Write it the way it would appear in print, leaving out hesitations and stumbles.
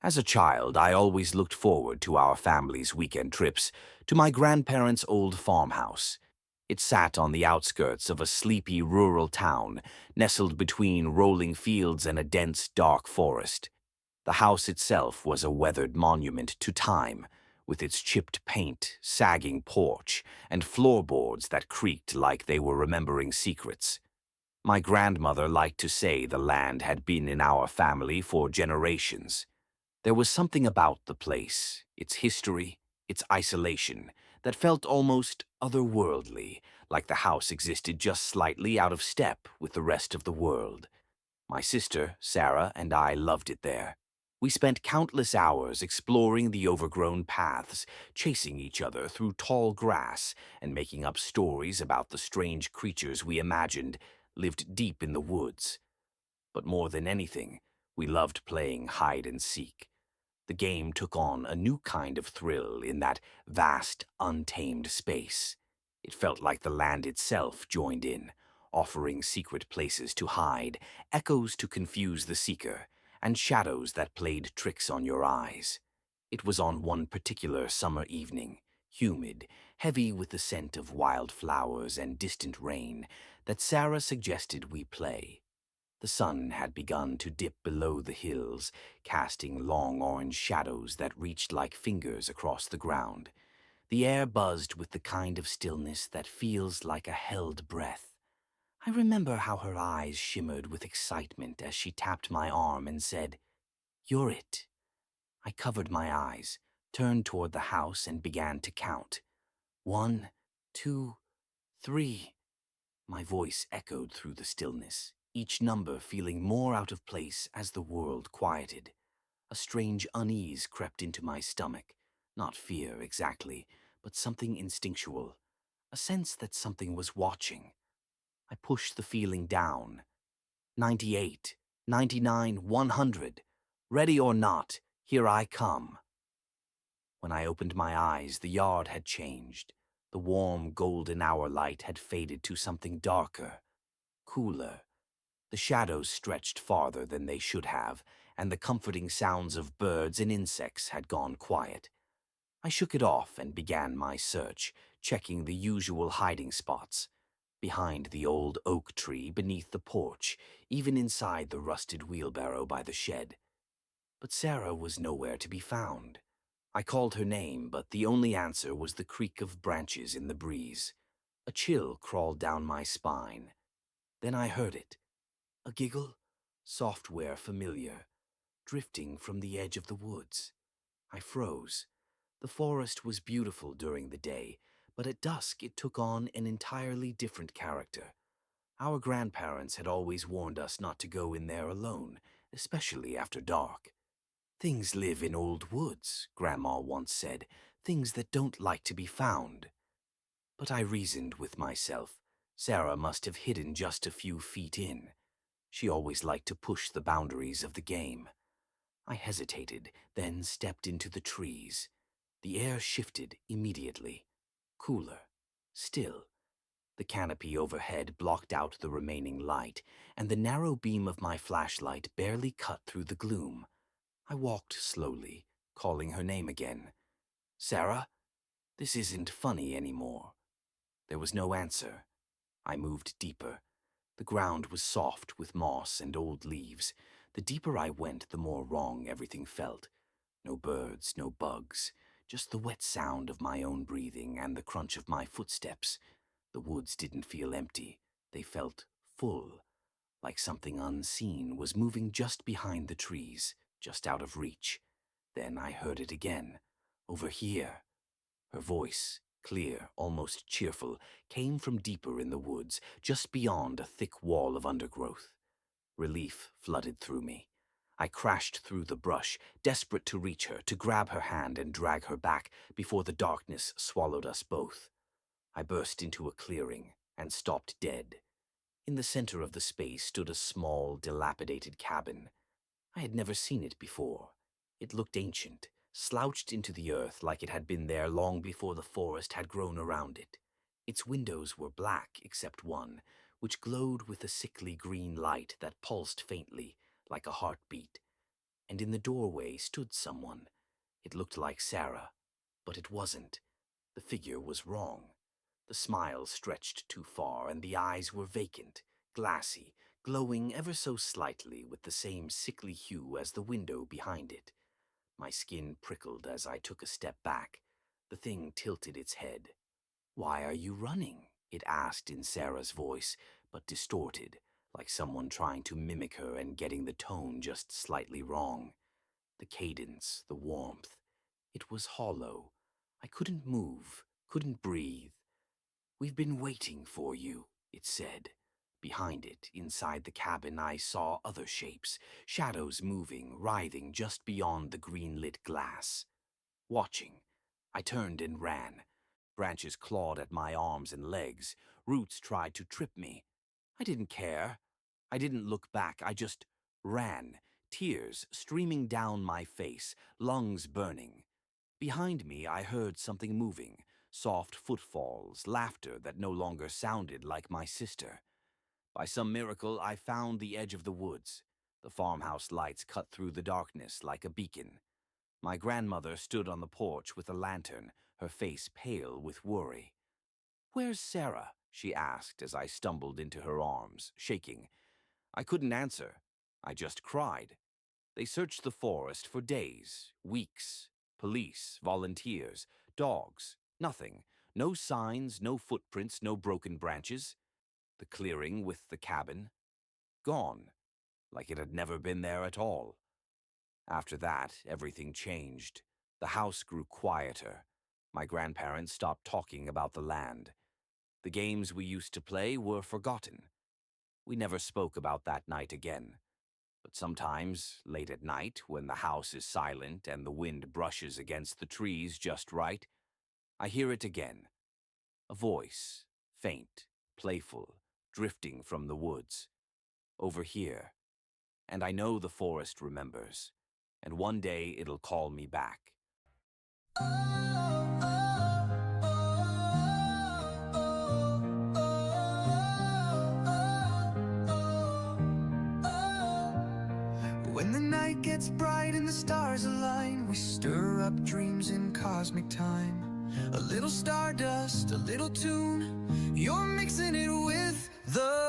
As a child, I always looked forward to our family's weekend trips to my grandparents' old farmhouse. It sat on the outskirts of a sleepy rural town, nestled between rolling fields and a dense, dark forest. The house itself was a weathered monument to time, with its chipped paint, sagging porch, and floorboards that creaked like they were remembering secrets. My grandmother liked to say the land had been in our family for generations. There was something about the place, its history, its isolation, that felt almost otherworldly, like the house existed just slightly out of step with the rest of the world. My sister, Sarah, and I loved it there. We spent countless hours exploring the overgrown paths, chasing each other through tall grass, and making up stories about the strange creatures we imagined lived deep in the woods. But more than anything, we loved playing hide and seek. The game took on a new kind of thrill in that vast, untamed space. It felt like the land itself joined in, offering secret places to hide, echoes to confuse the seeker, and shadows that played tricks on your eyes. It was on one particular summer evening, humid, heavy with the scent of wildflowers and distant rain, that Sarah suggested we play. The sun had begun to dip below the hills, casting long orange shadows that reached like fingers across the ground. The air buzzed with the kind of stillness that feels like a held breath. I remember how her eyes shimmered with excitement as she tapped my arm and said, "You're it." I covered my eyes, turned toward the house, and began to count. 1, 2, 3. My voice echoed through the stillness, each number feeling more out of place as the world quieted. A strange unease crept into my stomach, not fear exactly, but something instinctual, a sense that something was watching. I pushed the feeling down. 98, 99, 100. Ready or not, here I come. When I opened my eyes, the yard had changed. The warm golden hour light had faded to something darker, cooler. The shadows stretched farther than they should have, and the comforting sounds of birds and insects had gone quiet. I shook it off and began my search, checking the usual hiding spots. Behind the old oak tree, beneath the porch, even inside the rusted wheelbarrow by the shed. But Sarah was nowhere to be found. I called her name, but the only answer was the creak of branches in the breeze. A chill crawled down my spine. Then I heard it. A giggle, software familiar, drifting from the edge of the woods. I froze. The forest was beautiful during the day, but at dusk it took on an entirely different character. Our grandparents had always warned us not to go in there alone, especially after dark. Things live in old woods, Grandma once said, things that don't like to be found. But I reasoned with myself. Sarah must have hidden just a few feet in. She always liked to push the boundaries of the game. I hesitated, then stepped into the trees. The air shifted immediately. Cooler. Still. The canopy overhead blocked out the remaining light, and the narrow beam of my flashlight barely cut through the gloom. I walked slowly, calling her name again. "Sarah, this isn't funny anymore." There was no answer. I moved deeper. The ground was soft with moss and old leaves. The deeper I went, the more wrong everything felt. No birds, no bugs, just the wet sound of my own breathing and the crunch of my footsteps. The woods didn't feel empty. They felt full, like something unseen was moving just behind the trees, just out of reach. Then I heard it again. "Over here." Her voice, clear, almost cheerful, came from deeper in the woods, just beyond a thick wall of undergrowth. Relief flooded through me. I crashed through the brush, desperate to reach her, to grab her hand and drag her back before the darkness swallowed us both. I burst into a clearing and stopped dead. In the center of the space stood a small, dilapidated cabin. I had never seen it before. It looked ancient, slouched into the earth like it had been there long before the forest had grown around it. Its windows were black except one, which glowed with a sickly green light that pulsed faintly, like a heartbeat. and in the doorway stood someone. It looked like Sarah, but it wasn't. The figure was wrong. The smile stretched too far, and the eyes were vacant, glassy, glowing ever so slightly with the same sickly hue as the window behind it. My skin prickled as I took a step back. The thing tilted its head. "Why are you running?" it asked in Sarah's voice, but distorted, like someone trying to mimic her and getting the tone just slightly wrong. The cadence, the warmth. It was hollow. I couldn't move, couldn't breathe. "We've been waiting for you," it said. Behind it, inside the cabin, I saw other shapes, shadows moving, writhing just beyond the green-lit glass. Watching, I turned and ran. Branches clawed at my arms and legs. Roots tried to trip me. I didn't care. I didn't look back. I just ran, tears streaming down my face, lungs burning. Behind me, I heard something moving, soft footfalls, laughter that no longer sounded like my sister. By some miracle, I found the edge of the woods. The farmhouse lights cut through the darkness like a beacon. My grandmother stood on the porch with a lantern, her face pale with worry. "Where's Sarah?" she asked as I stumbled into her arms, shaking. I couldn't answer. I just cried. They searched the forest for days, weeks. Police, volunteers, dogs, nothing. No signs, no footprints, no broken branches. The clearing with the cabin, gone, like it had never been there at all. After that, everything changed. The house grew quieter. My grandparents stopped talking about the land. The games we used to play were forgotten. We never spoke about that night again. But sometimes, late at night, when the house is silent and the wind brushes against the trees just right, I hear it again. A voice, faint, playful, drifting from the woods. Over here. And I know the forest remembers. And one day it'll call me back. When the night gets bright and the stars align, we stir up dreams in cosmic time. A little stardust, a little tune, you're mixing it with the